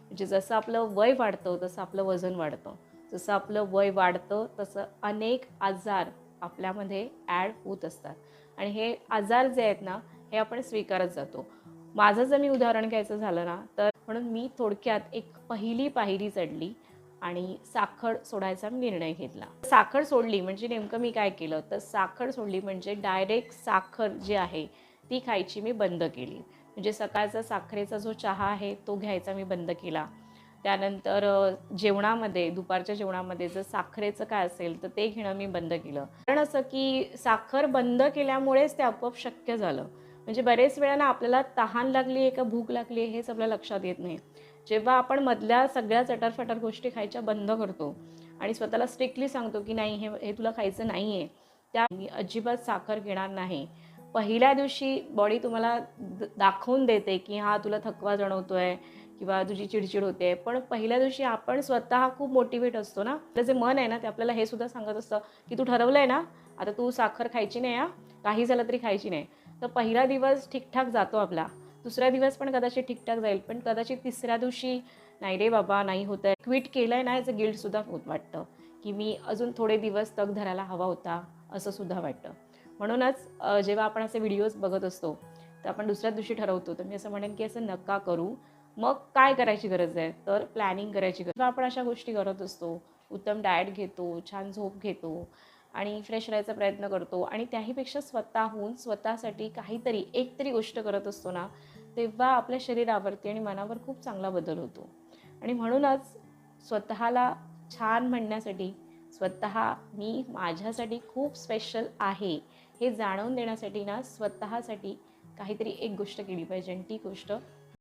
म्हणजे जसं आपलं वय वाढतं तसं आपलं वजन वाढतं, जसं आपलं वय वाढतं तसं अनेक आजार आपल्यामध्ये ॲड होत असतात आणि हे आजार जे आहेत ना हे आपण स्वीकारत जातो. माझं जर मी उदाहरण घ्यायचं झालं ना तर म्हणून मी थोडक्यात एक पहिली पायरी चढली आणि साखर सोडायचा निर्णय घेतला. साखर सोडली म्हणजे नेमकं मी काय केलं तर साखर सोडली म्हणजे डायरेक्ट साखर जी आहे ती खायची मी बंद केली. म्हणजे सकाळचा साखरेचा जो चहा आहे तो घ्यायचा मी बंद केला. त्यानंतर जेवणामध्ये दुपारच्या जेवणामध्ये जर साखरेचं काय असेल तर ते घेणं मी बंद केलं. कारण असं की साखर बंद केल्यामुळेच ते आपोआप शक्य झालं. म्हणजे बरेच वेळा ना आपल्याला तहान लागली आहे का भूक लागली आहे हेच आपल्या लक्षात येत नाही. जेव्हा आपण मधल्या सगळ्या चटरफटर गोष्टी खायच्या बंद करतो आणि स्वतःला स्ट्रिक्टली सांगतो की नाही हे तुला खायचं नाही आहे, त्या मी अजिबात साखर घेणार नाही. पहिल्या दिवशी बॉडी तुम्हाला दाखवून देते की हां तुला थकवा जाणवतोय किंवा तुझी चिडचिड होते, पण पहिल्या दिवशी आपण स्वतः खूप मोटिवेट असतो ना. आपलं जे मन आहे ना ते आपल्याला हे सुद्धा सांगत असतं की तू ठरवलं आहे ना आता तू साखर खायची नाही हां, काही झालं तरी खायची नाही. तर पहिला दिवस ठीकठाक जातो आपला, दुसरा दिवस पण कदाचित ठीकठाक जाईल, पण कदाचित तिसऱ्या दिवशी नाही रे बाबा नाही होत आहे, क्विट केलं आहे ना याचं गिल्टसुद्धा होत वाटतं की मी अजून थोडे दिवस तग धरायला हवा होता असं सुद्धा वाटतं. म्हणूनच जेव्हा आपण असे व्हिडिओज बघत असतो तर आपण दुसऱ्या दिवशी ठरवतो, तर मी असं म्हणेन की असं नका करू. मग काय करायची गरज आहे तर प्लॅनिंग करायची गरज. जेव्हा आपण अशा गोष्टी करत असतो, उत्तम डाएट घेतो, छान झोप घेतो आणि फ्रेश राहायचा प्रयत्न करतो आणि त्याहीपेक्षा स्वतःहून स्वतःसाठी काहीतरी एक तरी गोष्ट करत असतो ना, तेव्हा आपल्या शरीरावरती आणि मनावर खूप चांगला बदल होतो. आणि म्हणूनच स्वतःला छान म्हणण्यासाठी, स्वतः मी माझ्यासाठी खूप स्पेशल आहे हे जाणवून देण्यासाठी ना स्वतःसाठी काहीतरी एक गोष्ट केली पाहिजे आणि ती गोष्ट